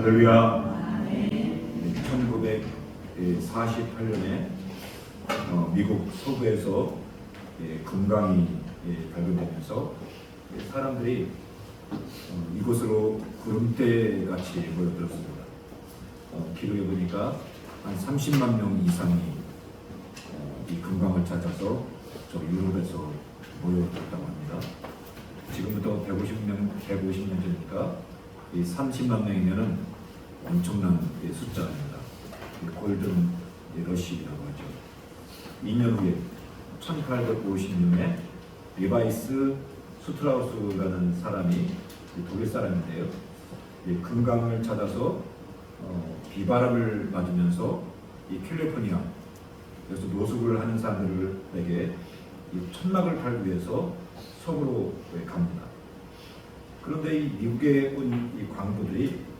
할렐루야. 1948년에 미국 서부에서 금강이 발견되면서 사람들이 이곳으로 구름대같이 모여들었습니다. 기록에 보니까 한 30만 명 이상이 이 금강을 찾아서 저 유럽에서 모여들었다고 합니다. 지금부터 150년 전이니까 이 30만 명이면은 엄청난 숫자입니다. 골든 러시라고 하죠. 2년 후에 1850년에 리바이스 수트라우스라는 사람이 독일 사람인데요. 금강을 찾아서 비바람을 맞으면서 이 캘리포니아 그래서 노숙을 하는 사람들에게 이 천막을 팔기 위해서 서부로 갑니다. 그런데 이 미국에 온 이 광부들이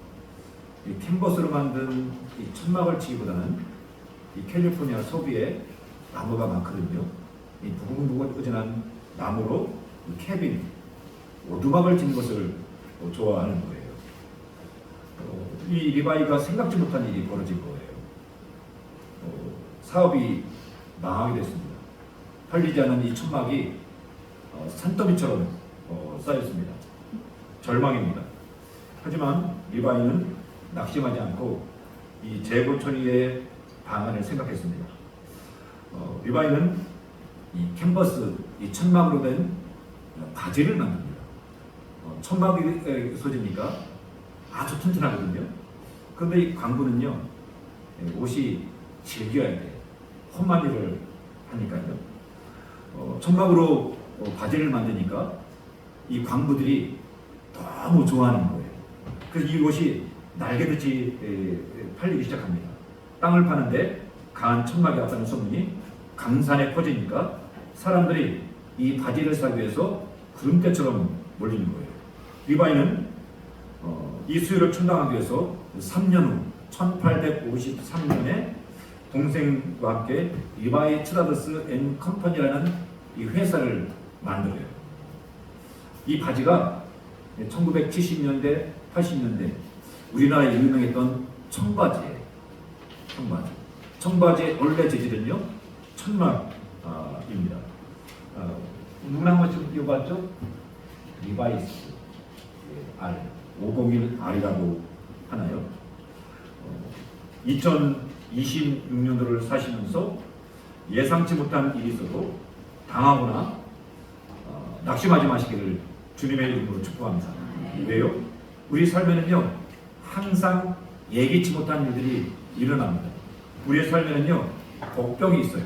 이 캔버스로 만든 이 천막을 치기보다는 이 캘리포니아 서부에 나무가 많거든요. 이 무궁무진한 나무로 이 캐빈, 오두막을 짓는 것을 좋아하는 거예요. 이 리바이가 생각지 못한 일이 벌어진 거예요. 사업이 망하게 됐습니다. 팔리지 않은 이 천막이 산더미처럼 쌓였습니다. 절망입니다. 하지만 리바이는 낙심하지 않고 이 재고 처리의 방안을 생각했습니다. 리바이는 이 캔버스, 이 천막으로 된 바지를 만듭니다. 천막이 소재니까 아주 튼튼하거든요. 그런데 이 광부는요, 옷이 질겨야 돼요. 험한 일을 하니까요. 천막으로 바지를 만드니까 이 광부들이 너무 좋아하는 거예요. 그래서 이것이 날개듯이 팔리기 시작합니다. 땅을 파는데 강한 천막이 왔다는 소문이 강산에 퍼지니까 사람들이 이 바지를 사기 위해서 구름대처럼 몰리는 거예요. 리바이는 이 수요를 충당하기 위해서 3년 후 1853년에 동생과 함께 리바이 트라더스 앤 컴퍼니라는 이 회사를 만들어요. 이 바지가 1970년대, 80년대 우리나라에 유명했던 청바지예요. 청바지의 원래 재질은요, 천막입니다. 누구나 한 번씩 읽어봤죠? 리바이스 R, 501R이라고 하나요? 2026년도를 사시면서 예상치 못한 일이 있어도 당하거나 낙심하지 마시기를 주님의 이름으로 축복합니다. 왜요? 우리 삶에는요, 항상 예기치 못한 일들이 일어납니다. 우리의 삶에는요, 복병이 있어요.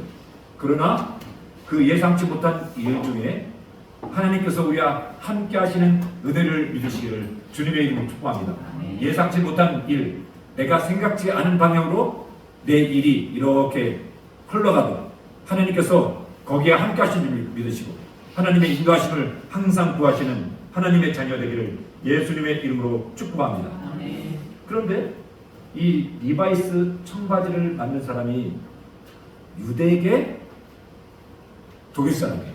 그러나 그 예상치 못한 일 중에 하나님께서 우리와 함께 하시는 은혜를 믿으시기를 주님의 이름으로 축복합니다. 예상치 못한 일, 내가 생각지 않은 방향으로 내 일이 이렇게 흘러가도 하나님께서 거기에 함께 하시는 줄 믿으시고 하나님의 인도하심을 항상 구하시는 하나님의 자녀 되기를 예수님의 이름으로 축복합니다. 그런데 이 리바이스 청바지를 만든 사람이 유대계 독일 사람이에요.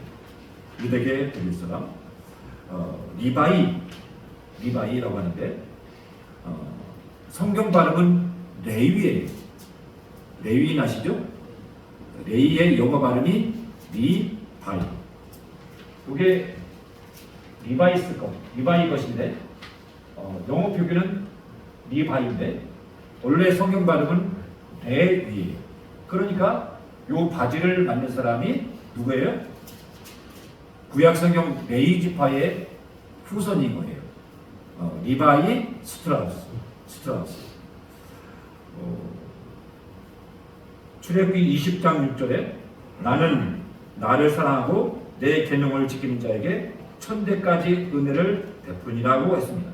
유대계 독일 사람. 리바이라고 하는데 성경 발음은 레위예요. 레위인 아시죠? 레위의 영어 발음이 리바이. 이게 리바이 것인데 영어 표기는 리바이인데 원래 성경 발음은 레위예요. 그러니까 이 바지를 만든 사람이 누구예요? 구약 성경 레위 지파의 후손인 거예요. 리바이 스트라우스. 출애굽기 20장 6절에 나는 나를 사랑하고 내 계명을 지키는 자에게 천대까지 은혜를 베푸니라고 했습니다.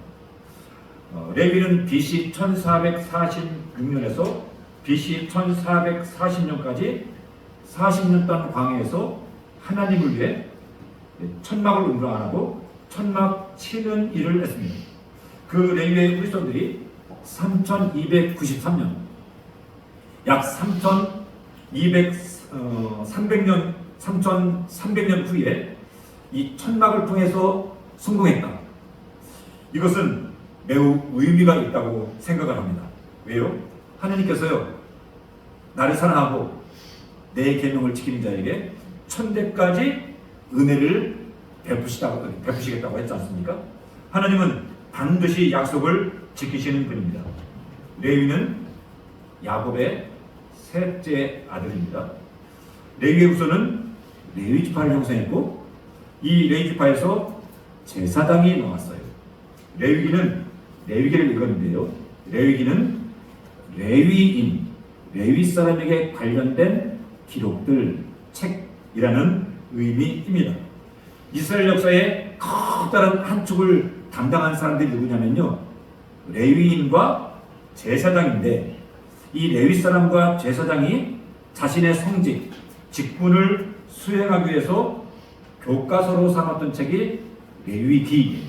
레위는 BC 1446년에서 BC 1440년까지 40년 동안 광야에서 하나님을 위해 천막을 운동 안 하고 천막 치는 일을 했습니다. 그 레위의 후손들이 3293년 약 3300년 후에 이 천막을 통해서 성공했다. 이것은 매우 의미가 있다고 생각을 합니다. 왜요? 하나님께서요, 나를 사랑하고 내 계명을 지키는 자에게 천대까지 은혜를 베푸시겠다고 했지 않습니까? 하나님은 반드시 약속을 지키시는 분입니다. 레위는 야곱의 셋째 아들입니다. 레위의 후손은 레위 지파를 형성했고, 이 레위 지파에서 제사장이 나왔어요. 레위기는 레위기를 읽었는데요. 레위기는 레위인, 레위 사람에게 관련된 기록들, 책이라는 의미입니다. 이스라엘 역사의 커다란 한 축을 담당한 사람들이 누구냐면요, 레위인과 제사장인데, 이 레위 사람과 제사장이 자신의 성직, 직분을 수행하기 위해서 교과서로 삼았던 책이 레위기예요.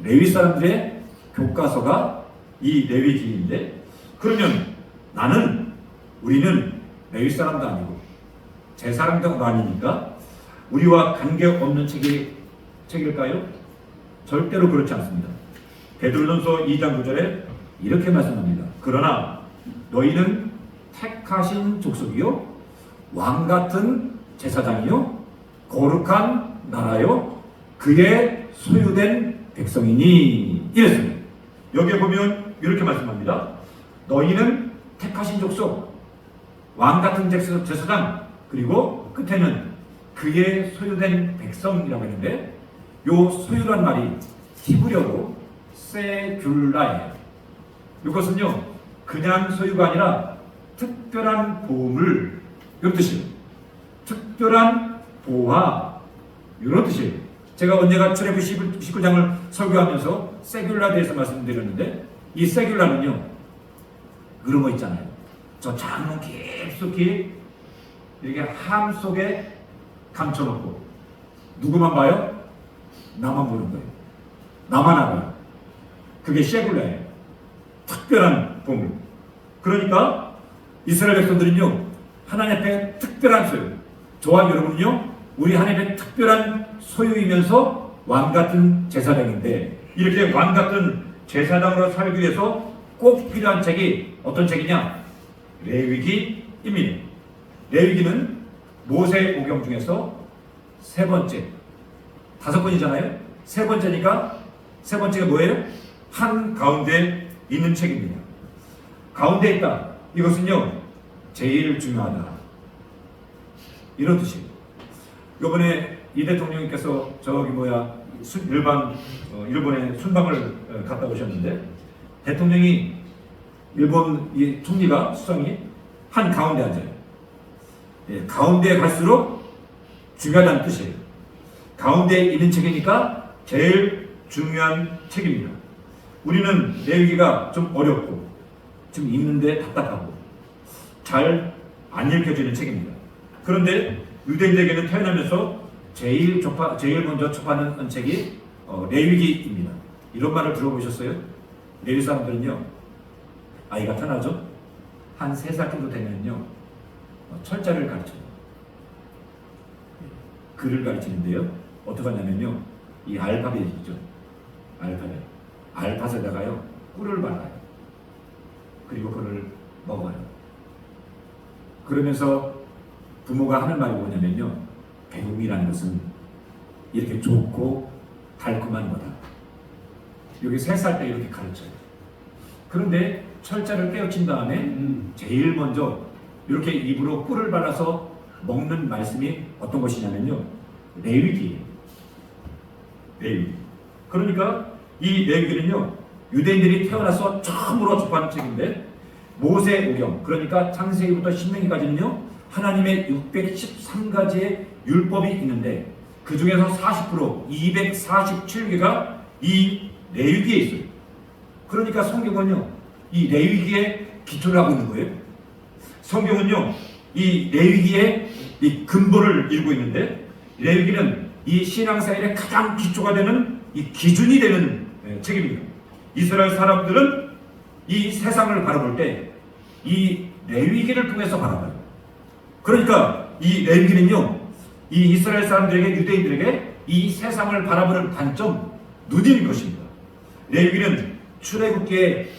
레위 사람들의 교과서가 이 레위기인데, 그러면 우리는 레위 사람도 아니고 제사장도 아니니까 우리와 관계없는 책일까요? 절대로 그렇지 않습니다. 베드로전서 2장 9절에 이렇게 말씀합니다. 그러나 너희는 택하신 족속이요, 왕같은 제사장이요, 거룩한 나라요, 그의 소유된 백성이니, 이랬습니다. 여기에 보면 이렇게 말씀합니다. 너희는 택하신 족속, 왕같은 제사장, 그리고 끝에는 그의 소유된 백성이라고 했는데, 요 소유란 말이 히브리어로 세귤라예요. 이것은요, 그냥 소유가 아니라 특별한 보물, 이런 뜻이에요. 특별한 보화, 이런 뜻이에요. 제가 언제가 출애굽 19장을 설교하면서 세귤라에 대해서 말씀드렸는데, 이 세귤라는요, 그런 거 있잖아요. 저 장문 깊숙이 이렇게 함 속에 감춰놓고 누구만 봐요? 나만 보는 거예요. 나만 알아요. 그게 세귤라예요. 특별한 보물. 그러니까 이스라엘 백성들은요, 하나님 앞에 특별한 소유, 저와 여러분은요, 우리 하나님의 특별한 소유이면서 왕같은 제사장인데, 이렇게 왕같은 제사장으로 살기 위해서 꼭 필요한 책이 어떤 책이냐? 레위기입니다. 레위기는 모세오경 중에서 세 번째, 5번이잖아요. 세 번째니까 세 번째가 뭐예요? 한 가운데 있는 책입니다. 가운데 있다. 이것은요, 제일 중요하다, 이런 뜻이에요. 이번에 이 대통령님께서 일본에 순방을 갔다 오셨는데, 대통령이 일본 이 총리가 수상이 한 가운데 앉아요. 예, 가운데에 갈수록 중요하다는 뜻이에요. 가운데에 있는 책이니까 제일 중요한 책입니다. 우리는 레위기가 좀 어렵고 좀 읽는데 답답하고 잘 안 읽혀지는 책입니다. 그런데 유대인들에게는 태어나면서 제일 먼저 접하는 책이 레위기입니다. 이런 말을 들어보셨어요? 레위 사람들은요, 아이가 태어나죠? 한 3살 정도 되면요, 철자를 가르쳐요. 글을 가르치는데요, 어떻게 하냐면요, 이 알파벳이죠. 알파벳에다가요, 꿀을 발라요. 그리고 그걸 먹어요. 그러면서 부모가 하는 말이 뭐냐면요, 배움이라는 것은 이렇게 좋고 달콤한 거다. 여기 3살 때 이렇게 가르쳐요. 그런데 철자를 깨우친 다음에 제일 먼저 이렇게 입으로 꿀을 발라서 먹는 말씀이 어떤 것이냐면요, 레위기예요. 레위기. 그러니까 이 레위기는요, 유대인들이 태어나서 처음으로 접하는 책인데, 모세오경, 그러니까 창세기부터 신명기까지는요, 하나님의 613가지의 율법이 있는데, 그 중에서 40%, 247개가 이 레위기에 있어요. 그러니까 성경은요, 이 레위기에 기초를 하고 있는 거예요. 성경은요, 이 레위기의 이 근본을 이루고 있는데, 레위기는 이 신앙생활의 가장 기초가 되는 이 기준이 되는 책입니다. 이스라엘 사람들은 이 세상을 바라볼 때 이 레위기를 통해서 바라봐요. 그러니까 이 레위기는요, 이 이스라엘 사람들에게, 유대인들에게 이 세상을 바라보는 관점, 눈인 것입니다. 레위기는 출애굽기의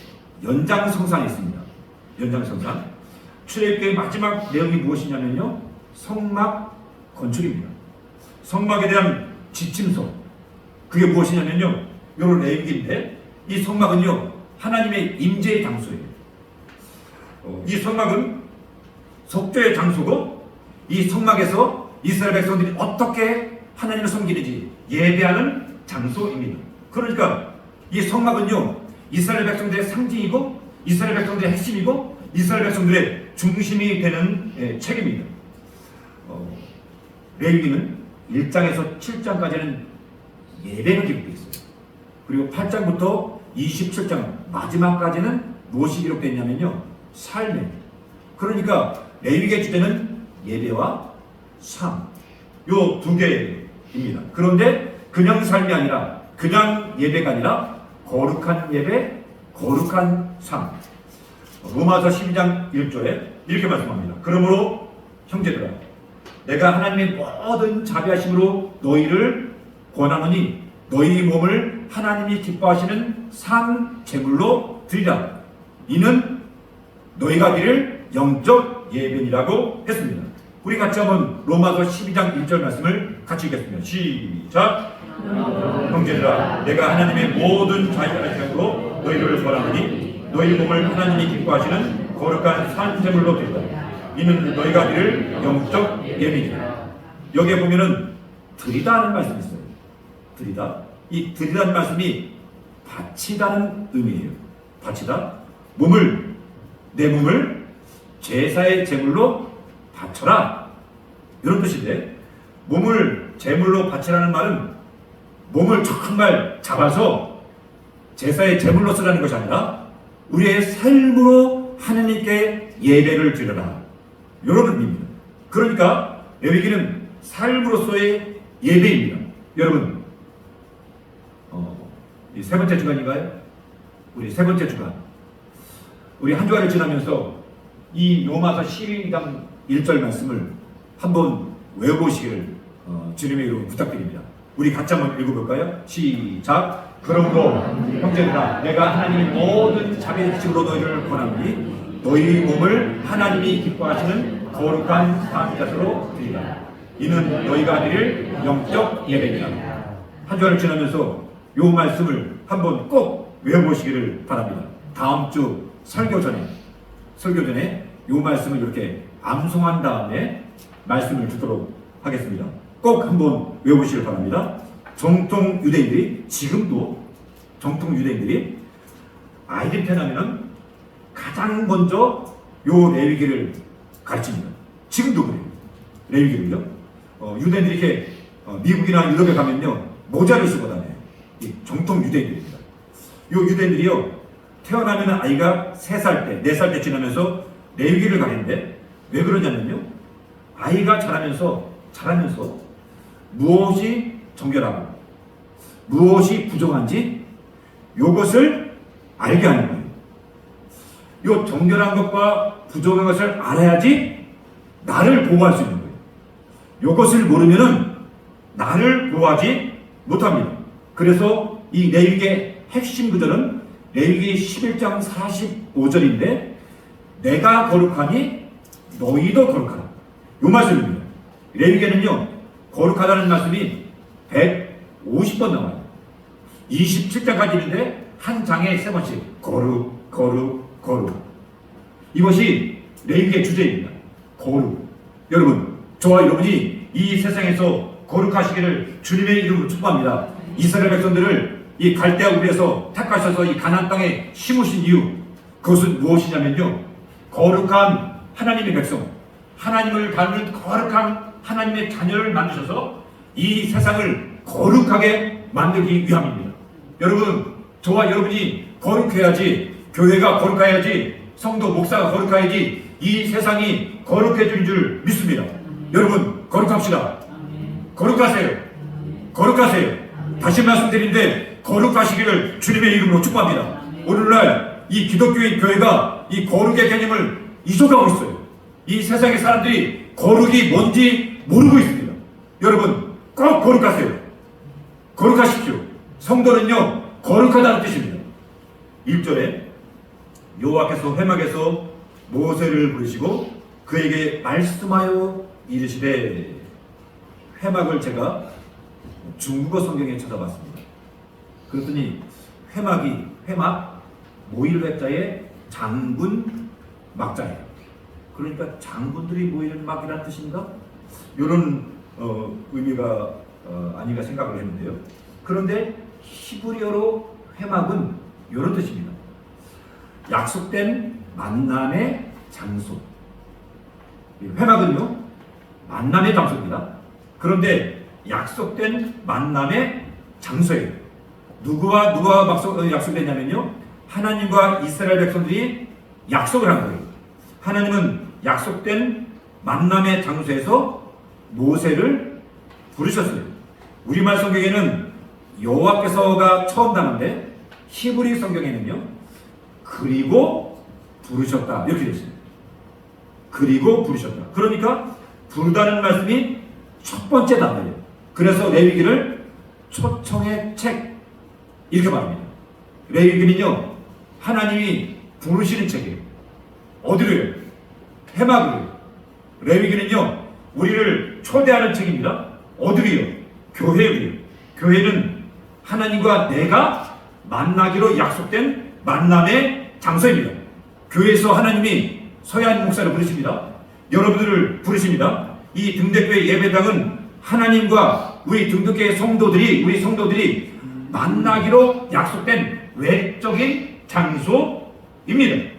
연장성상이 있습니다. 연장성상. 출애굽기의 마지막 내용이 무엇이냐면요, 성막 건축입니다. 성막에 대한 지침서, 그게 무엇이냐면요, 요런 레위기인데, 이 성막은요 하나님의 임재의 장소예요. 이 성막은 속죄의 장소고, 이 성막에서 이스라엘 백성들이 어떻게 하나님을 섬기는지 예배하는 장소입니다. 그러니까 이 성막은요 이스라엘 백성들의 상징이고, 이스라엘 백성들의 핵심이고, 이스라엘 백성들의 중심이 되는 책입니다. 레위기는 1장에서 7장까지는 예배가 기록되어 있어요. 그리고 8장부터 27장 마지막까지는 무엇이 기록되어 있냐면요, 삶에. 그러니까 레위기의 주제는 예배와 삶, 요 두 개입니다. 그런데 그냥 삶이 아니라, 그냥 예배가 아니라 거룩한 예배, 거룩한 삶. 로마서 12장 1절에 이렇게 말씀합니다. 그러므로 형제들아, 내가 하나님의 모든 자비하심으로 너희를 권하노니 너희 몸을 하나님이 기뻐하시는 산 제물로 드리라. 이는 너희가 드릴 영적 예배니라고 했습니다. 우리 같이 한번 로마서 12장 1절 말씀을 같이 읽겠습니다. 시작. 형제들아, 내가 하나님의 모든 자비하심으로 너희를 권하노니 너희 몸을 하나님이 기뻐하시는 거룩한 산 제물로 드리라. 이는 너희가 드릴 영적 예배니라. 여기에 보면은 드리다 하는 말씀이 있어요. 드리다. 이 드리다는 말씀이 바치다는 의미예요. 바치다. 내 몸을 제사의 제물로 바쳐라, 이런 뜻인데, 몸을 제물로 바치라는 말은 몸을 정말 잡아서 제사의 제물로 쓰라는 것이 아니라 우리의 삶으로 하나님께 예배를 드려라, 이런 의미입니다. 그러니까 레위기는 삶으로서의 예배입니다. 여러분, 이 세 번째 주간인가요? 우리 세 번째 주간, 우리 한 주간을 지나면서 이 로마서 12장 1절 말씀을 한번 외워보시기를 주님의 이름으로 부탁드립니다. 우리 같이 한번 읽어볼까요? 시작. 그러므로 형제들아, 내가 하나님의 모든 자비의 핵심으로 너희를 권하노니 너희 몸을 하나님이 기뻐하시는 거룩한 산자세로 드리라. 이는 너희가 드릴 영적 예배니라. 한 주간을 지나면서 이 말씀을 한번 꼭 외워보시기를 바랍니다. 다음 주 설교 전에 이 말씀을 이렇게 암송한 다음에 말씀을 듣도록 하겠습니다. 꼭 한번 외우시길 바랍니다. 정통 유대인들이, 지금도 정통 유대인들이 아이들 태어나면은 가장 먼저 요 레위기를 가르칩니다. 지금도 그래요. 레위기를요. 유대인들이 이렇게 미국이나 유럽에 가면요 모자를 쓰고 다녀요. 이 정통 유대인들입니다. 요 유대인들이요 태어나면 아이가 3살 때, 4살 때 지나면서 레위기를 가는데, 왜 그러냐면요, 아이가 자라면서 무엇이 정결하고 무엇이 부정한지 요것을 알게 하는 거예요. 요 정결한 것과 부정한 것을 알아야지 나를 보호할 수 있는 거예요. 요것을 모르면은 나를 보호하지 못합니다. 그래서 이 레위기의 핵심 구절은 레위기 11장 45절인데, 내가 거룩하니 너희도 거룩하라, 요 말씀입니다. 레위기에는요 거룩하다는 말씀이 150번 나와요. 27장까지 있는데 한 장에 3번씩 거룩, 거룩, 거룩. 이것이 레위기의 주제입니다. 거룩. 여러분, 저와 여러분이 이 세상에서 거룩하시기를 주님의 이름으로 축복합니다. 이스라엘 백성들을 이 갈대아 우리에서 택하셔서 이 가나안 땅에 심으신 이유, 그것은 무엇이냐면요, 거룩한 하나님의 백성, 하나님을 닮은 거룩한 하나님의 자녀를 만드셔서 이 세상을 거룩하게 만들기 위함입니다. 여러분, 저와 여러분이 거룩해야지, 교회가 거룩해야지, 성도 목사가 거룩해야지 이 세상이 거룩해지는 줄 믿습니다. 여러분, 거룩합시다. 거룩하세요. 거룩하세요. 다시 말씀드리는데 거룩하시기를 주님의 이름으로 축복합니다. 오늘날 이 기독교인 교회가 이 거룩의 개념을 잊어가고 있어요. 이 세상의 사람들이 거룩이 뭔지 모르고 있습니다. 여러분, 꼭 거룩하세요. 거룩하십시오. 성도는요 거룩하다는 뜻입니다. 1절에 여호와께서 회막에서 모세를 부르시고 그에게 말씀하여 이르시되, 회막을 제가 중국어 성경에 찾아봤습니다. 그랬더니 회막 모일 회자의 장군 막자예요. 그러니까 장군들이 모이는 막이라는 뜻인가? 이런 의미가 아닌가 생각을 했는데요. 그런데 히브리어로 회막은 이런 뜻입니다. 약속된 만남의 장소. 회막은요, 만남의 장소입니다. 그런데 약속된 만남의 장소예요. 누구와 약속됐냐면요, 하나님과 이스라엘 백성들이 약속을 한 거예요. 하나님은 약속된 만남의 장소에서 모세를 부르셨어요. 우리말 성경에는 여호와께서가 처음 나오는데 히브리 성경에는요, 그리고 부르셨다 이렇게 되어 있어요. 그리고 부르셨다. 그러니까 부르다는 말씀이 첫 번째 단어예요. 그래서 레위기를 초청의 책 이렇게 말합니다. 레위기는요, 하나님이 부르시는 책이에요. 어디로요? 회막으로요. 레위기는요, 우리를 초대하는 책입니다. 어디로요? 교회로요. 교회는 하나님과 내가 만나기로 약속된 만남의 장소입니다. 교회에서 하나님이 서해안 목사를 부르십니다. 여러분들을 부르십니다. 이 등대교회 예배당은 하나님과 우리 등대교회 우리 성도들이 만나기로 약속된 외적인 장소입니다.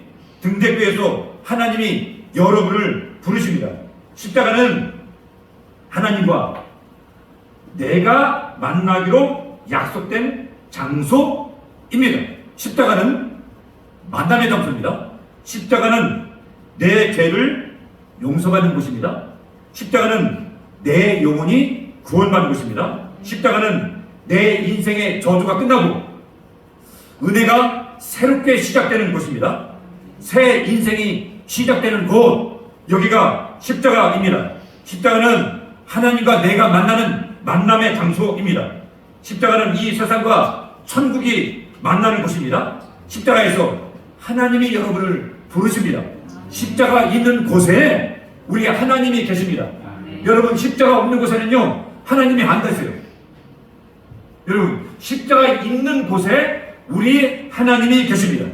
등대교회에서 하나님이 여러분을 부르십니다. 십자가는 하나님과 내가 만나기로 약속된 장소입니다. 십자가는 만남의 장소입니다. 십자가는 내 죄를 용서받는 곳입니다. 십자가는 내 영혼이 구원받는 곳입니다. 십자가는 내 인생의 저주가 끝나고 은혜가 새롭게 시작되는 곳입니다. 새 인생이 시작되는 곳, 여기가 십자가입니다. 십자가는 하나님과 내가 만나는 만남의 장소입니다. 십자가는 이 세상과 천국이 만나는 곳입니다. 십자가에서 하나님이 여러분을 부르십니다. 십자가 있는 곳에 우리 하나님이 계십니다. 여러분, 십자가 없는 곳에는요, 하나님이 안 계세요. 여러분, 십자가 있는 곳에 우리 하나님이 계십니다.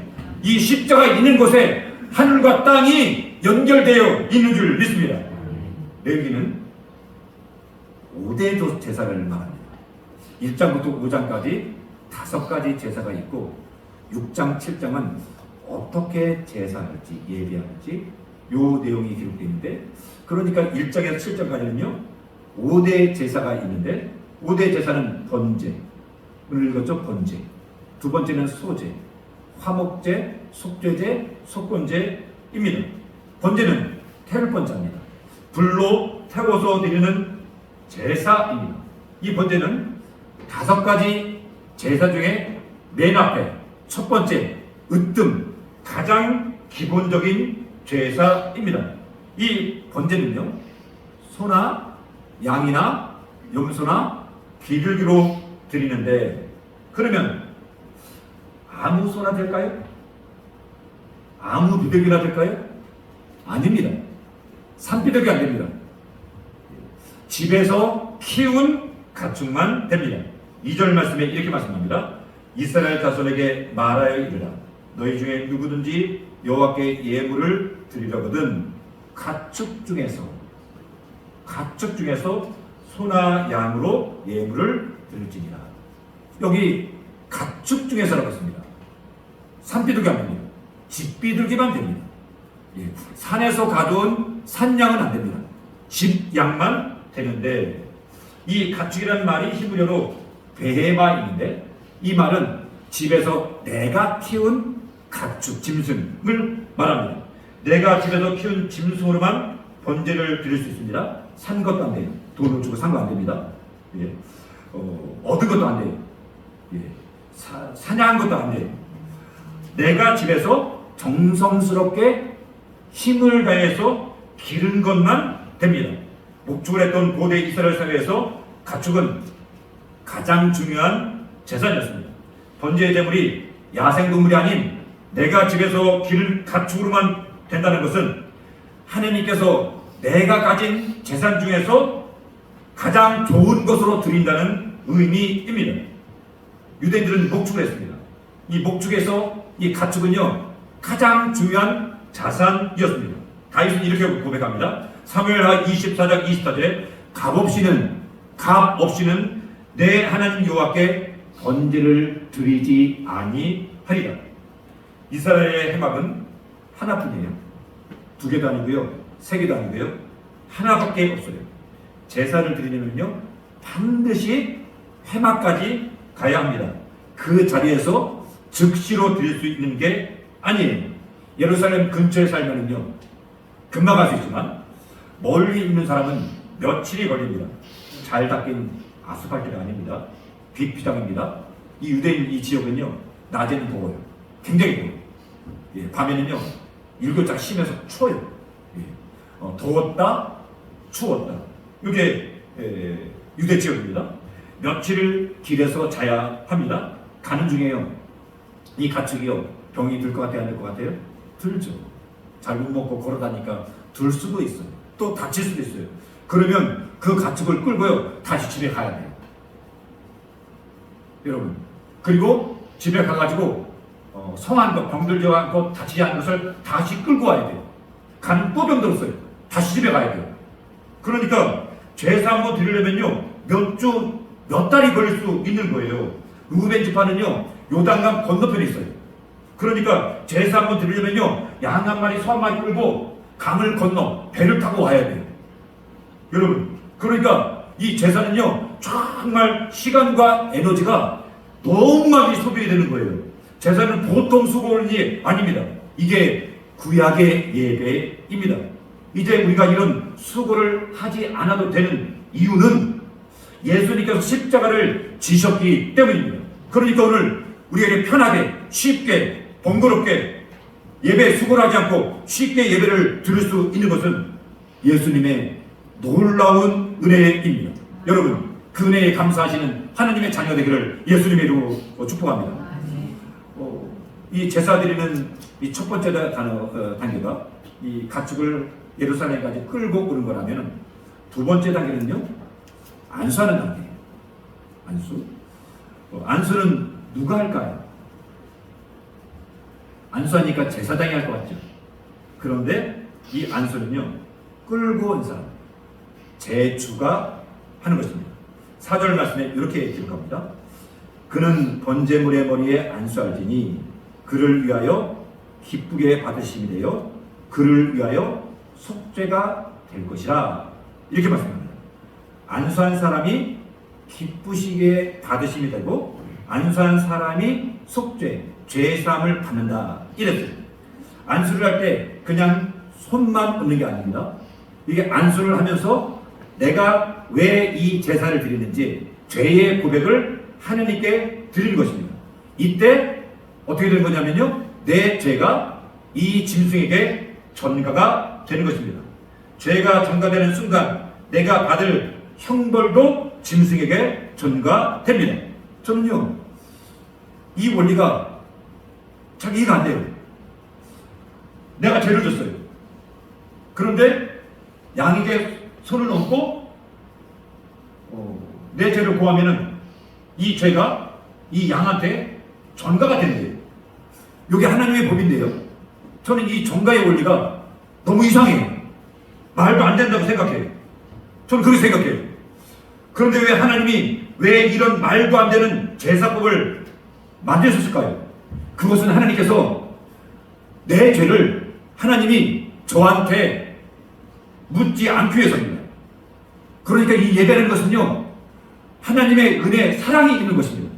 이 십자가 있는 곳에 하늘과 땅이 연결되어 있는 줄 믿습니다. 레위기는 5대 제사를 말합니다. 1장부터 5장까지 5가지 제사가 있고 6장, 7장은 어떻게 제사할지, 예배할지 요 내용이 기록되어 있는데, 그러니까 1장에서 7장까지는요 5대 제사가 있는데, 5대 제사는 번제, 오늘 읽었죠? 번제. 두 번째는 소제, 화목제, 속죄제, 속건제입니다. 번제는 태울 번제입니다. 불로 태워서 드리는 제사입니다. 이 번제는 5가지 제사 중에 맨 앞에 첫 번째, 으뜸, 가장 기본적인 제사입니다. 이 번제는요, 소나 양이나 염소나 비둘기로 드리는데, 그러면 아무 소나 될까요? 아무 비둘기나 될까요? 아닙니다. 산비둘기 안 됩니다. 집에서 키운 가축만 됩니다. 2절 말씀에 이렇게 말씀합니다. 이스라엘 자손에게 말하여 이르라. 너희 중에 누구든지 여호와께 예물을 드리려거든 가축 중에서 소나 양으로 예물을 드릴지니라. 여기 가축 중에서라고 했습니다. 산비둘기 안 됩니다. 집비둘기만 됩니다. 산에서 가져온 산양은 안 됩니다. 집양만 되는데, 이 가축이라는 말이 히브리어로 베헤마인데, 이 말은 집에서 내가 키운 가축, 짐승을 말합니다. 내가 집에서 키운 짐승으로만 번제를 드릴 수 있습니다. 산 것도 안 돼요. 돈을 주고 산 거 안 됩니다. 얻은 것도 안 돼요. 사냥한 것도 안 돼요. 내가 집에서 정성스럽게 힘을 다해서 기른 것만 됩니다. 목축을 했던 고대 이스라엘 사회에서 가축은 가장 중요한 재산이었습니다. 번제 제물이 야생동물이 아닌 내가 집에서 기를 가축으로만 된다는 것은 하나님께서 내가 가진 재산 중에서 가장 좋은 것으로 드린다는 의미입니다. 유대인들은 목축을 했습니다. 이 목축에서 이 가축은요 가장 중요한 자산이었습니다. 다윗은 이렇게 고백합니다. 사무엘하 24장 24절에 값 없이는 내 하나님 여호와께 번제를 드리지 아니하리라. 이스라엘의 해막은 하나뿐이에요. 두 개도 아니고요, 세 개도 아니고요, 하나밖에 없어요. 제사를 드리려면요 반드시 해막까지 가야 합니다. 그 자리에서 즉시로 드릴 수 있는 게 아니에요. 예루살렘 근처에 살면은요 금방 갈 수 있지만 멀리 있는 사람은 며칠이 걸립니다. 잘 닦인 아스팔트가 아닙니다. 비피장입니다. 이 유대인 이 지역은요 낮에는 더워요. 굉장히 더워요. 예, 밤에는요 일교차 심해서 추워요. 예, 더웠다 추웠다. 이게 유대 지역입니다. 며칠을 길에서 자야 합니다. 가는 중에요 이 가축이요 병이 들 것 같아요, 안 들 것 같아요? 들죠. 잘 못 먹고 걸어다니까 들 수도 있어요. 또 다칠 수도 있어요. 그러면 그 가축을 끌고요 다시 집에 가야 돼요. 여러분, 그리고 집에 가가지고 성한 것, 병들지 않고 다치지 않은 것을 다시 끌고 와야 돼요. 간 또 병들었어요. 다시 집에 가야 돼요. 그러니까 제사 한번 드리려면요 몇 달이 걸릴 수 있는 거예요. 루벤 지파는요 요단강 건너편에 있어요. 그러니까 제사 한번 드리려면요 양 한 마리, 소 한 마리 끌고 강을 건너 배를 타고 와야 돼요. 여러분, 그러니까 이 제사는요 정말 시간과 에너지가 너무 많이 소비되는 거예요. 제사는 보통 수고원이 아닙니다. 이게 구약의 예배입니다. 이제 우리가 이런 수고를 하지 않아도 되는 이유는 예수님께서 십자가를 지셨기 때문입니다. 그러니까 오늘 우리에게 편하게 쉽게 번거롭게 예배 수고를 하지 않고 쉽게 예배를 드릴 수 있는 것은 예수님의 놀라운 은혜입니다. 여러분, 그 은혜에 감사하시는 하나님의 자녀 되기를 예수님의 이름으로 축복합니다. 이 제사 드리는 이 첫 번째 단계가 이 가축을 예루살렘까지 끌고 오는 거라면 두 번째 단계는요 안수하는 단계예요. 안수. 안수는 누가 할까요? 안수하니까 제사장이 할 것 같죠. 그런데 이 안수는요 끌고 온 사람, 제주가 하는 것입니다. 4절 말씀에 이렇게 기록합니다. 그는 번제물의 머리에 안수할지니 그를 위하여 기쁘게 받으심이 되어 그를 위하여 속죄가 될 것이라. 이렇게 말씀합니다. 안수한 사람이 기쁘시게 받으심이 되고 안수한 사람이 속죄, 죄사함을 받는다. 이랬어요. 안수를 할 때 그냥 손만 얹는 게 아닙니다. 이게 안수를 하면서 내가 왜 이 제사를 드리는지 죄의 고백을 하나님께 드리는 것입니다. 이때 어떻게 되는 거냐면요 내 죄가 이 짐승에게 전가가 되는 것입니다. 죄가 전가되는 순간 내가 받을 형벌도 짐승에게 전가됩니다. 저는요 이 원리가 잘 이해가 안 돼요. 내가 죄를 졌어요. 그런데 양에게 손을 얹고 내 죄를 고하면은 이 죄가 이 양한테 전가가 된대요. 이게 하나님의 법인데요. 저는 이 전가의 원리가 너무 이상해요. 말도 안 된다고 생각해요. 저는 그렇게 생각해요. 그런데 왜 하나님이 왜 이런 말도 안 되는 제사법을 만드셨을까요? 그것은 하나님께서 내 죄를 하나님이 저한테 묻지 않기 위해서입니다. 그러니까 이 예배라는 것은요 하나님의 은혜, 사랑이 있는 것입니다.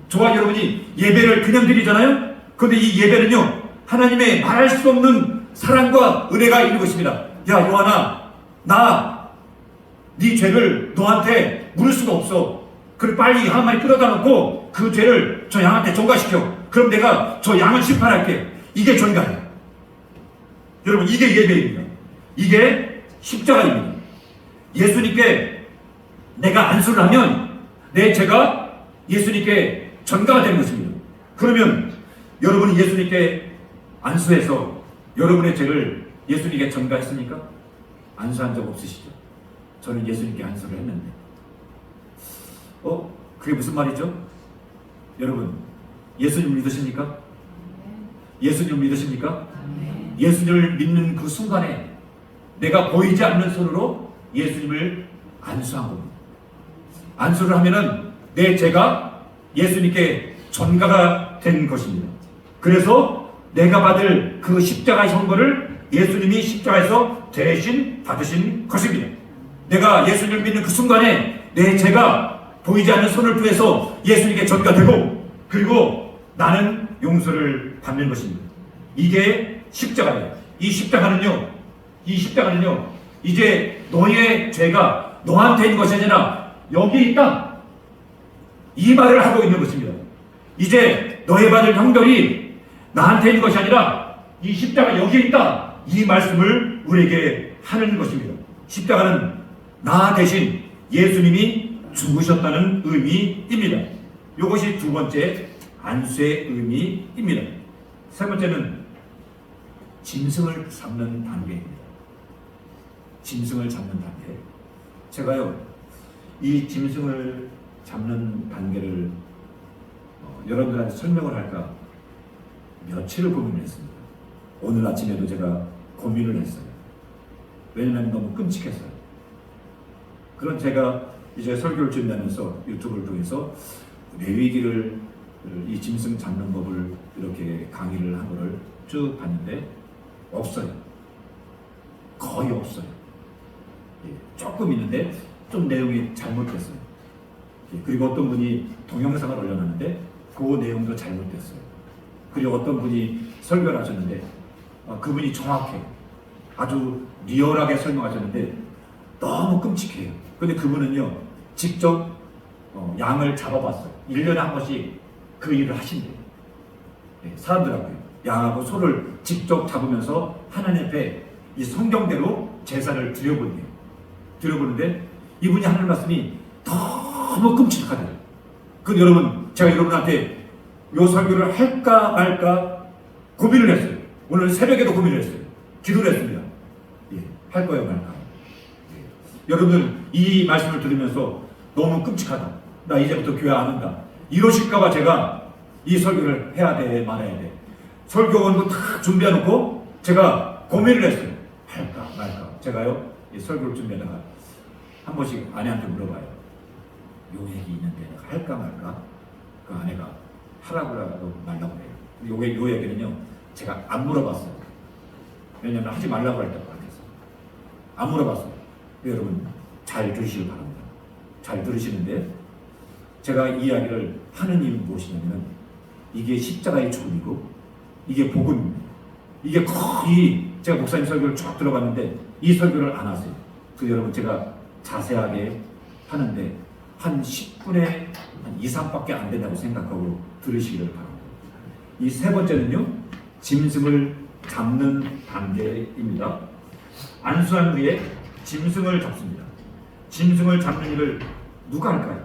저와 여러분이 예배를 그냥 드리잖아요. 그런데 이 예배는요 하나님의 말할 수 없는 사랑과 은혜가 있는 것입니다. 야 요한아, 나 네 죄를 너한테 물을 수가 없어. 그래 빨리 양 한 마리 끌어다 놓고 그 죄를 저 양한테 전가시켜. 그럼 내가 저 양을 심판할게. 이게 전가예요. 여러분, 이게 예배입니다. 이게 십자가입니다. 예수님께 내가 안수를 하면 내 죄가 예수님께 전가가 되는 것입니다. 그러면 여러분이 예수님께 안수해서 여러분의 죄를 예수님께 전가했습니까? 안수한 적 없으시죠? 저는 예수님께 안수를 했는데. 그게 무슨 말이죠? 여러분, 예수님 믿으십니까? 예수님 믿으십니까? 예수님을 믿는 그 순간에 내가 보이지 않는 손으로 예수님을 안수한 겁니다. 안수를 하면은 내 죄가 예수님께 전가가 된 것입니다. 그래서 내가 받을 그 십자가의 형벌을 예수님이 십자가에서 대신 받으신 것입니다. 내가 예수님을 믿는 그 순간에 내 죄가 보이지 않는 손을 통해서 예수님께 전가되고, 그리고 나는 용서를 받는 것입니다. 이게 십자가예요. 이 십자가는요, 이제 너의 죄가 너한테 있는 것이 아니라 여기 있다, 이 말을 하고 있는 것입니다. 이제 너의 받을 형벌이 나한테 있는 것이 아니라 이 십자가 여기에 있다, 이 말씀을 우리에게 하는 것입니다. 십자가는 나 대신 예수님이 죽으셨다는 의미입니다. 이것이 두 번째 안수의 의미입니다. 세 번째는 짐승을 잡는 단계입니다. 짐승을 잡는 단계. 제가요, 이 짐승을 잡는 단계를 여러분들한테 설명을 할까 며칠을 고민을 했습니다. 오늘 아침에도 제가 고민을 했어요. 왜냐하면 너무 끔찍했어요. 그런 제가 이제 설교를 준비하면서 유튜브를 통해서 레위기를, 이 짐승 잡는 법을 이렇게 강의를 한 거를 쭉 봤는데 없어요. 거의 없어요. 조금 있는데 좀 내용이 잘못됐어요. 그리고 어떤 분이 동영상을 올려놨는데 그 내용도 잘못됐어요. 그리고 어떤 분이 설교를 하셨는데 그분이 정확해요. 아주 리얼하게 설명하셨는데 너무 끔찍해요. 근데 그분은요, 직접 양을 잡아봤어요. 1년에 한 번씩 그 일을 하신대요. 사람들하고요. 양하고 소를 직접 잡으면서 하나님 앞에 이 성경대로 제사를 드려보는데 이분이 하는 말씀이 너무 끔찍하대요. 그 여러분, 제가 여러분한테 요 설교를 할까 말까 고민을 했어요. 오늘 새벽에도 고민을 했어요. 기도를 했습니다. 할 거예요, 말까? 여러분들 이 말씀을 들으면서 너무 끔찍하다, 나 이제부터 교회 안 온다, 이러실까봐 제가 이 설교를 해야 돼, 말아야 돼. 설교원도 다 준비해놓고 제가 고민을 했어요. 할까 말까. 제가요, 이 설교를 준비하다가 한 번씩 아내한테 물어봐요. 요 얘기 있는데 내가 할까 말까? 그 아내가 하라고 말라고 해요. 요 얘기는요, 제가 안 물어봤어요. 왜냐면 하지 말라고 할 때 말했어요. 안 물어봤어요. 여러분 잘 들으시길 바랍니다. 잘 들으시는데 제가 이 이야기를 하는 이유는 무엇이냐면 이게 십자가의 죽음이고 이게 복음입니다. 이게 거의 제가 목사님 설교를 쭉 들어봤는데 이 설교를 안 하세요. 그 여러분 제가 자세하게 하는데 한 10분의 한 2, 3밖에 안 된다고 생각하고 들으시기를 바랍니다. 이 세 번째는요, 짐승을 잡는 단계입니다. 안수한 후에 짐승을 잡습니다. 짐승을 잡는 일을 누가 할까요?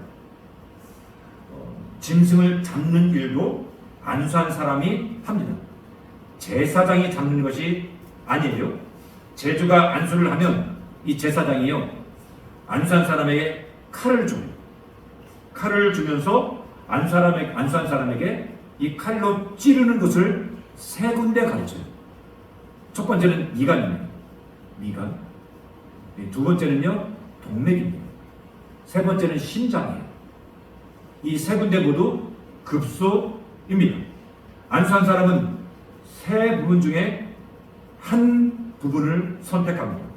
짐승을 잡는 일도 안수한 사람이 합니다. 제사장이 잡는 것이 아니에요. 제주가 안수를 하면 이 제사장이요, 안수한 사람에게 칼을 줘요. 칼을 주면서 안수한 사람에게 이 칼로 찌르는 것을 세 군데 가르쳐요. 첫 번째는 미간입니다. 미간. 두 번째는요, 동맥입니다. 세 번째는 심장이에요. 이 세 군데 모두 급소입니다. 안수한 사람은 세 부분 중에 한 부분을 선택합니다.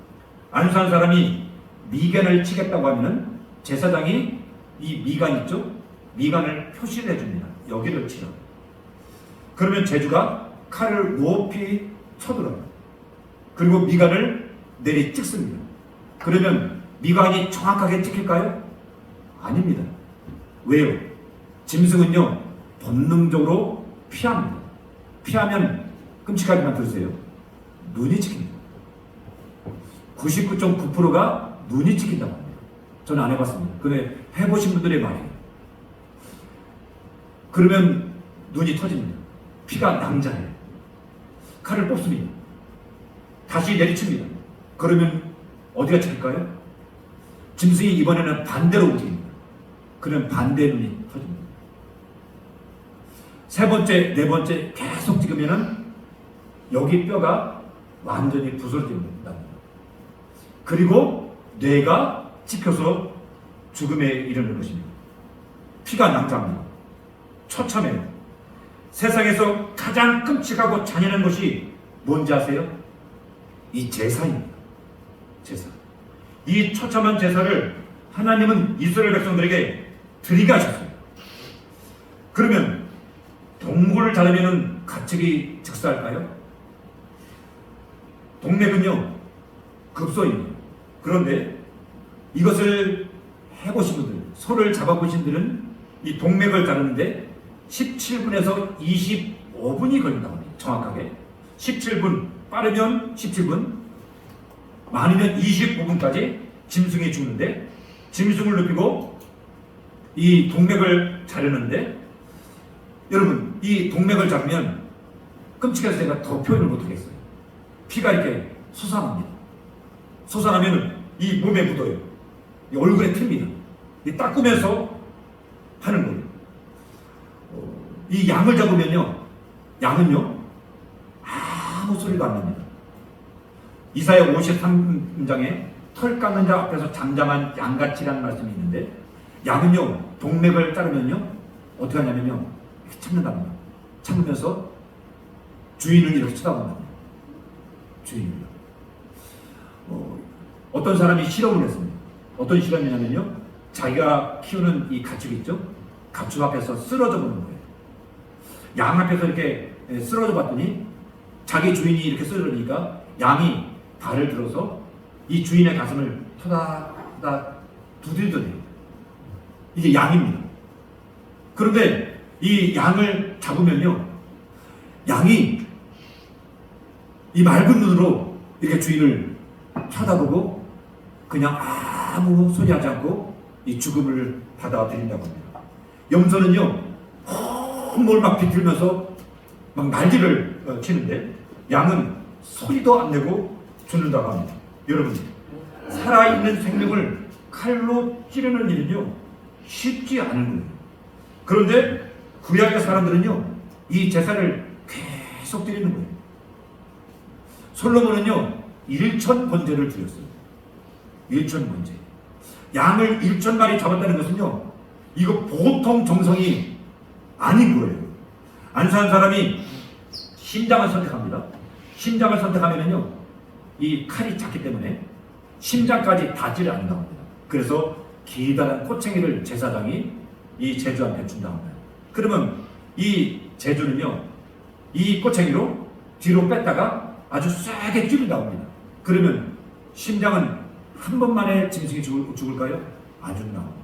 안수한 사람이 미간을 치겠다고 하면 제사장이 이 미간 있죠? 미간을 표시를 해줍니다. 여기를 치라. 그러면 제주가 칼을 높이 쳐들어요. 그리고 미간을 내리 찍습니다. 그러면 미간이 정확하게 찍힐까요? 아닙니다. 왜요? 짐승은요, 본능적으로 피합니다. 피하면 끔찍하지만 들으세요. 눈이 찍힙니다. 99.9%가 눈이 찍힌다고 합니다. 저는 안 해봤습니다. 근데 해보신 분들의 말이에요. 그러면 눈이 터집니다. 피가 낭자해요. 칼을 뽑습니다. 다시 내리칩니다. 그러면 어디가 찰까요? 짐승이 이번에는 반대로 움직입니다. 그러면 반대 눈이 터집니다. 세 번째, 네 번째 계속 찍으면은 여기 뼈가 완전히 부서집니다. 그리고 뇌가 찍혀서 죽음에 이르는 것입니다. 피가 낭자합니다. 처참해요. 세상에서 가장 끔찍하고 잔인한 것이 뭔지 아세요? 이 제사입니다. 제사. 이 처참한 제사를 하나님은 이스라엘 백성들에게 드리게 하셨어요. 그러면 동물을 자르면 가축이 즉사할까요? 동맥은요 급소입니다. 그런데 이것을 해보신 분들, 소를 잡아보신 분들은 이 동맥을 자르는데 17분에서 25분이 걸린다고 합니다. 정확하게 17분, 빠르면 17분, 많으면 25분까지 짐승이 죽는데, 짐승을 눕히고 이 동맥을 자르는데, 여러분 이 동맥을 자르면 끔찍해서 제가 더 표현을 못하겠어요. 피가 이렇게 솟아납니다. 솟아나면 이 몸에 묻어요. 이 얼굴에 틉니다. 이 닦으면서 하는 거예요. 이 양을 잡으면요, 양은요 아무 소리도 안 납니다. 이사야 53장에 털 깎는 자 앞에서 잠잠한 양같이라는 말씀이 있는데, 양은요 동맥을 자르면요 어떻게 하냐면요 이렇게 참는답니다. 참으면서 주인을 이렇게 쳐다본답니다. 주인을요. 어떤 사람이 실험을 했습니다. 어떤 실험이냐면요, 자기가 키우는 이 가축 있죠? 가축 앞에서 쓰러져 보는 거예요. 양 앞에서 이렇게 쓰러져 봤더니 자기 주인이 이렇게 쓰러지니까 양이 발을 들어서 이 주인의 가슴을 토닥토닥 두들더래요. 이게 양입니다. 그런데 이 양을 잡으면요, 양이 이 맑은 눈으로 이렇게 주인을 쳐다보고 그냥 아무 소리 하지 않고 이 죽음을 받아들인다고 합니다. 염소는요 콧물 막 비틀면서 막 난리를 치는데, 양은 소리도 안 내고 죽는다고 합니다. 여러분, 살아있는 생명을 칼로 찌르는 일은요 쉽지 않은 거예요. 그런데 구약의 사람들은요 이 제사를 계속 드리는 거예요. 솔로몬은요 1천 번제를 드렸어요. 1천 번제. 양을 1천 마리 잡았다는 것은요 이거 보통 정성이 아닌 거예요. 안 사는 사람이 심장을 선택합니다. 심장을 선택하면은요 이 칼이 작기 때문에 심장까지 닿지를 않는다고 합니다. 그래서 기다란 꼬챙이를 제사장이 이 제주한테 준다고 합니다. 그러면 이 제주는요 이 꼬챙이로 뒤로 뺐다가 아주 세게 찌른다고 합니다. 그러면 심장은 한 번만에 짐승이 죽을까요? 안 죽는다고.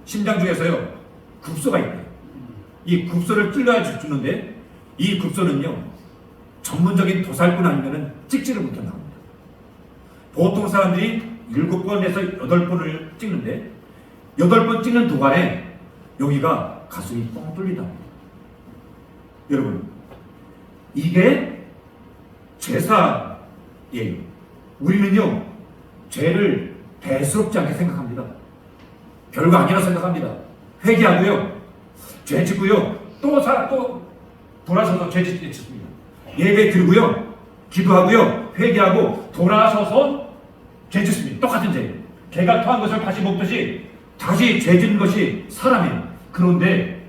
심장 중에서요 굽소가 있대요. 이 굽소를 찔러야 죽는데, 이 굽소는요 전문적인 도살꾼 아니면 찍지를 못한다고 합니다. 보통 사람들이 7번에서 8번을 찍는데 8번 찍는 동안에 여기가 가슴이 뻥 뚫린다고 합니다. 여러분, 이게 제사예요. 우리는요 죄를 대수롭지 않게 생각합니다. 별거 아니라 생각합니다. 회개하고요, 죄 짓고요, 또 돌아서서 죄 짓습니다. 예배 드리고요, 기도하고요, 회개하고 돌아서서 죄 짓습니다. 똑같은 죄. 개가 토한 것을 다시 먹듯이 다시 죄 짓는 것이 사람이에요. 그런데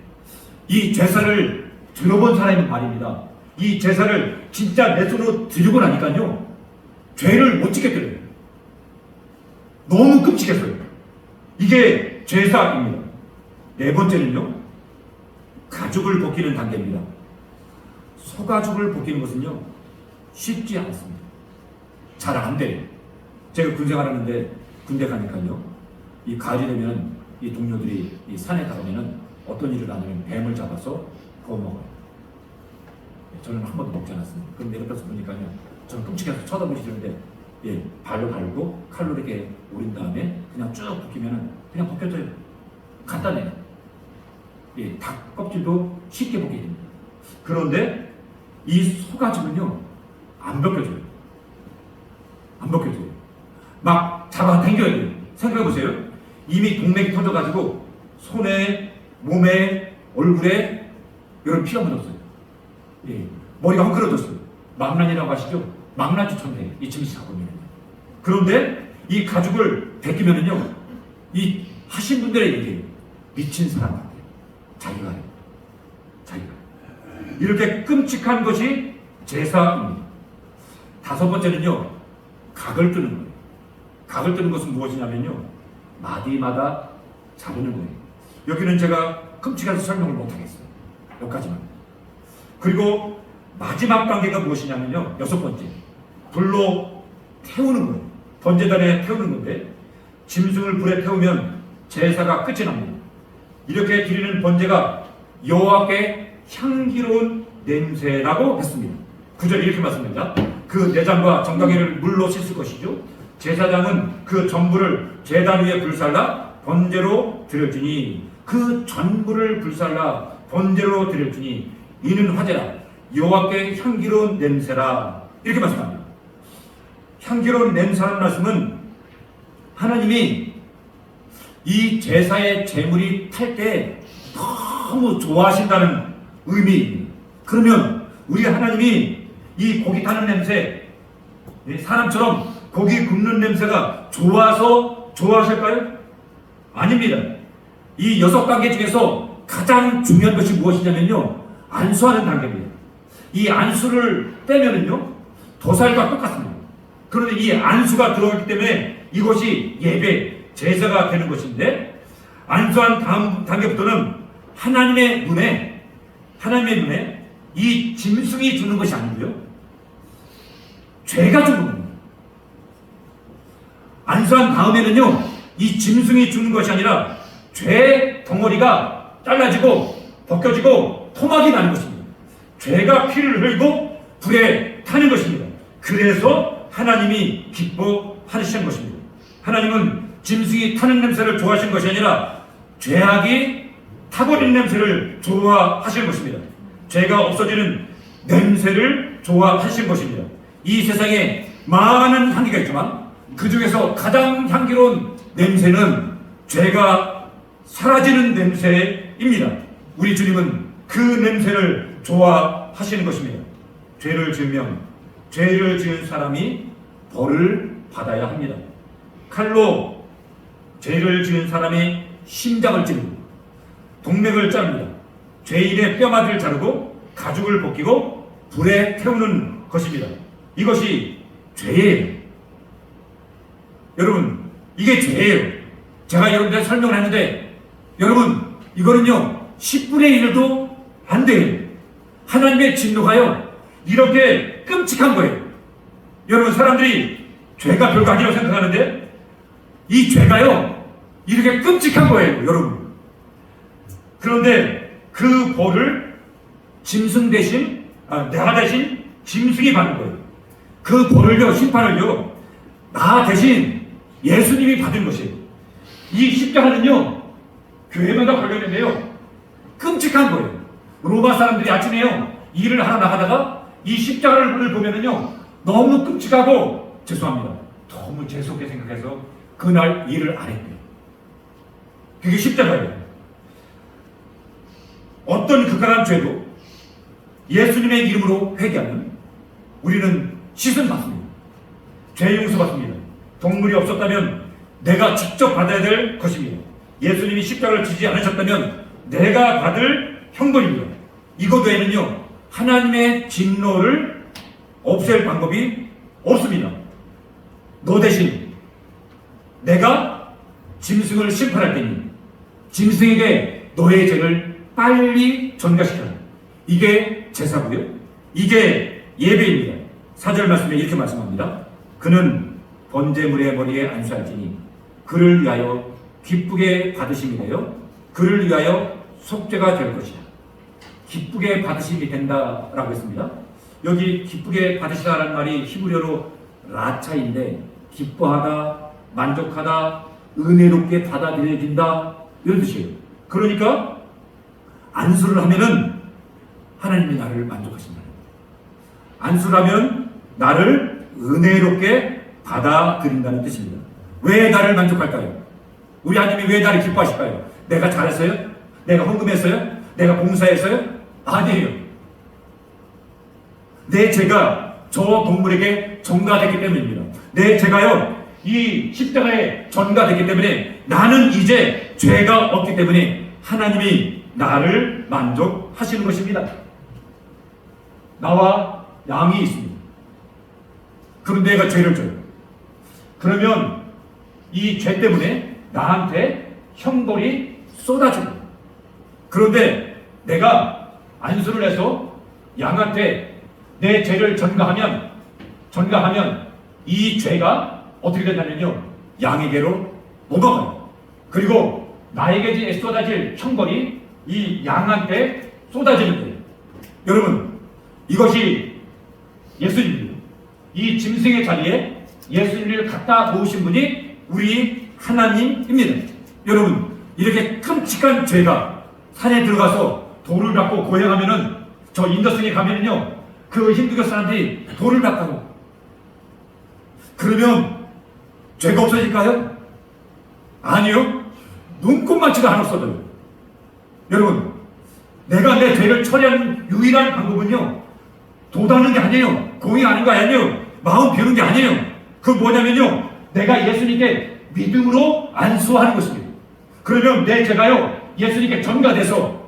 이 제사를 들어본 사람이 말입니다. 이 제사를 진짜 내 손으로 드리고 나니까요 죄를 못 짓겠더래요. 너무 끔찍했어요. 이게 제사입니다. 네 번째는요 가죽을 벗기는 단계입니다. 소가죽을 벗기는 것은요 쉽지 않습니다. 잘 안 돼요. 제가 군생 하는데 군대 가니까요 이 가을이 되면 이 동료들이 이 산에 가보면은 어떤 일을 하냐면 뱀을 잡아서 구워 먹어요. 저는 한 번도 먹지 않았습니다. 그럼 내려가서 보니까요 저는 끔찍해서 쳐다보기 싫은데 발로 갈고 칼로 이렇게 오린 다음에 그냥 쭉 벗기면은 그냥 벗겨져요. 간단해요. 닭 껍질도 쉽게 벗겨집니다 그런데 이 소가죽은요, 안 벗겨져요. 안 벗겨져요. 막 잡아당겨야 돼요. 생각해보세요. 이미 동맥이 터져가지고 손에, 몸에, 얼굴에 이런 피가 묻었어요. 머리가 헝클어졌어요. 망란이라고 하시죠? 망란주처럼 돼요. 이 짐이 잡으면. 그런데 이 가죽을 벗기면은요, 이 하신 분들의 얘기예요. 미친 사람 같아요. 자기가 이렇게 끔찍한 것이 제사입니다. 다섯 번째는요, 각을 뜨는 거예요. 각을 뜨는 것은 무엇이냐면요, 마디마다 자르는 거예요. 여기는 제가 끔찍해서 설명을 못하겠어요. 여기까지만. 그리고 마지막 단계가 무엇이냐면요, 여섯 번째, 불로 태우는 거예요. 번제단에 태우는 건데, 짐승을 불에 태우면 제사가 끝이 납니다. 이렇게 드리는 번제가 여호와께 향기로운 냄새라고 했습니다. 9절 이렇게 말씀합니다. 그 내장과 정강이를 물로 씻을 것이죠. 제사장은 그 전부를 제단 위에 불살라 번제로 드려주니, 그 전부를 불살라 번제로 드려주니 이는 화제라, 여호와께 향기로운 냄새라, 이렇게 말씀합니다. 향기로운 냄새라는 말씀은 하나님이 이 제사의 제물이 탈 때 너무 좋아하신다는 의미입니다. 그러면 우리 하나님이 이 고기 타는 냄새, 사람처럼 고기 굽는 냄새가 좋아서 좋아하실까요? 아닙니다. 이 여섯 단계 중에서 가장 중요한 것이 무엇이냐면요, 안수하는 단계입니다. 이 안수를 빼면은요, 도살과 똑같습니다. 그런데 이 안수가 들어오기 때문에 이것이 예배, 제사가 되는 것인데, 안수한 다음 단계부터는 하나님의 눈에 이 짐승이 주는 것이 아니고요, 죄가 주는 겁니다. 안수한 다음에는요, 이 짐승이 주는 것이 아니라 죄 덩어리가 잘라지고 벗겨지고 토막이 나는 것입니다. 죄가 피를 흘리고 불에 타는 것입니다. 그래서 하나님이 기뻐하시는 것입니다. 하나님은 짐승이 타는 냄새를 좋아하시는 것이 아니라 죄악이 타버리는 냄새를 좋아하시는 것입니다. 죄가 없어지는 냄새를 좋아하시는 것입니다. 이 세상에 많은 향기가 있지만 그 중에서 가장 향기로운 냄새는 죄가 사라지는 냄새입니다. 우리 주님은 그 냄새를 좋아하시는 것입니다. 죄를 지으면 죄를 지은 사람이 벌을 받아야 합니다. 칼로 죄를 지은 사람의 심장을 찌르고 동맥을 자릅니다. 죄인의 뼈마디를 자르고 가죽을 벗기고 불에 태우는 것입니다. 이것이 죄예요. 여러분, 이게 죄예요. 제가 여러분들한테 설명을 했는데, 여러분, 이거는요 10분의 1도 안 돼요. 하나님의 진노가요 이렇게 끔찍한 거예요. 여러분, 사람들이 죄가 별거 아니라고 생각하는데 이 죄가요 이렇게 끔찍한 거예요, 여러분. 그런데 그 벌을 짐승 대신 나 대신 짐승이 받는 거예요. 그 벌을요, 심판을요, 나 대신 예수님이 받은 것이에요. 이 십자가는요 교회마다 걸려있는데요 끔찍한 거예요. 로마 사람들이 아침에요 일을 하러 나가다가 이 십자가를 보면은요 너무 끔찍하고, 죄송합니다, 너무 재수없게 생각해서 그날 일을 안 했대요. 그게 십자가예요. 어떤 극악한 죄도 예수님의 이름으로 회개하면 우리는 씻음 받습니다. 죄 용서 받습니다. 동물이 없었다면 내가 직접 받아야 될 것입니다. 예수님이 십자가를 지지 않으셨다면 내가 받을 형벌입니다. 이것 외에는요 하나님의 진노를 없앨 방법이 없습니다. 너 대신 내가 짐승을 심판할 테니 짐승에게 너의 죄를 빨리 전가시켜라. 이게 제사고요, 이게 예배입니다. 4절 말씀에 이렇게 말씀합니다. 그는 번제물의 머리에 안수할지니 그를 위하여 기쁘게 받으심이래요. 그를 위하여 속죄가 될 것이다. 기쁘게 받으심이 된다라고 했습니다. 여기 기쁘게 받으시다라는 말이 히브리어로 라차인데, 기뻐하다, 만족하다, 은혜롭게 받아들여진다, 이런 뜻이에요. 그러니까 안수를 하면은 하나님이 나를 만족하신다는 거예요. 안수를 하면 나를 은혜롭게 받아들인다는 뜻입니다. 왜 나를 만족할까요? 우리 하나님이 왜 나를 기뻐하실까요? 내가 잘했어요? 내가 헌금했어요? 내가 봉사했어요? 아니에요. 내 죄가 저 동물에게 전가됐기 때문입니다. 내 죄가요, 이 십자가에 전가됐기 때문에 나는 이제 죄가 없기 때문에 하나님이 나를 만족하시는 것입니다. 나와 양이 있습니다. 그런데 내가 죄를 져요. 그러면 이 죄 때문에 나한테 형벌이 쏟아집니다. 그런데 내가 안수를 해서 양한테 내 죄를 전가하면 이 죄가 어떻게 된다면요, 양에게로 넘어가요. 그리고 나에게 쏟아질 형벌이 이 양한테 쏟아지는 거예요. 여러분, 이것이 예수님입니다. 이 짐승의 자리에 예수님을 갖다 놓으신 분이 우리 하나님입니다. 여러분, 이렇게 끔찍한 죄가 산에 들어가서 돌을 받고 고행하면은, 저 인더스에 가면은요, 그 힌두교 사람들이 돌을 받다고. 그러면 죄가 없어질까요? 아니요. 눈꼽만치도 안 없어져요. 여러분, 내가 내 죄를 처리하는 유일한 방법은요, 도다는 게 아니에요. 공의하는 거 아니에요. 마음 비우는 게 아니에요. 그 뭐냐면요, 내가 예수님께 믿음으로 안수하는 것입니다. 그러면 내 죄가요, 예수님께 전가돼서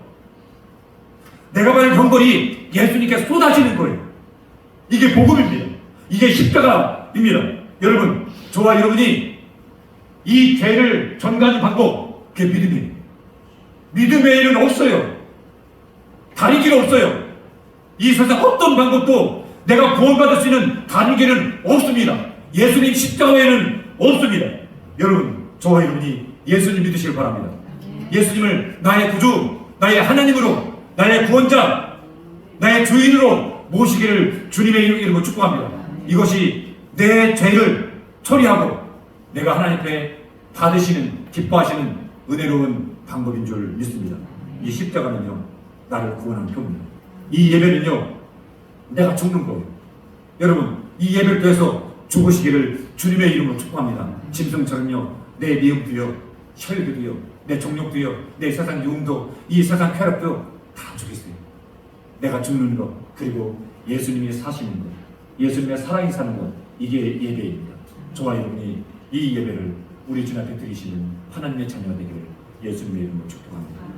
내가 받은 형벌이 예수님께 쏟아지는 거예요. 이게 복음입니다. 이게 십자가입니다. 여러분, 저와 여러분이 이 죄를 전가하는 방법, 그게 믿음이에요. 믿음 외에는 없어요. 다른 길 없어요. 이 세상 어떤 방법도 내가 구원받을 수 있는 다른 길은 없습니다. 예수님 십자가 외에는 없습니다. 여러분, 저와 여러분이 예수님 믿으시길 바랍니다. 예수님을 나의 구주, 나의 하나님으로, 나의 구원자, 나의 주인으로 모시기를 주님의 이름으로 축복합니다. 이것이 내 죄를 처리하고 내가 하나님 앞에 받으시는, 기뻐하시는 은혜로운 방법인 줄 믿습니다. 이 십자가는요, 나를 구원하는 표입니다. 이 예배는요, 내가 죽는 거예요. 여러분, 이 예배를 통해서 죽으시기를 주님의 이름으로 축복합니다. 짐승처럼요, 내 미움도요, 혈기도요, 내 정욕도요, 내 세상 유흥도, 이 세상 쾌락도 다 죽이세요. 내가 죽는 것, 그리고 예수님이 사시는 것, 예수님의 사랑이 사는 것, 이게 예배입니다. 저와 여러분이 이 예배를 우리 주님 앞에 드리시는 하나님의 자녀가 되기를 예수님의 이름으로 축복합니다.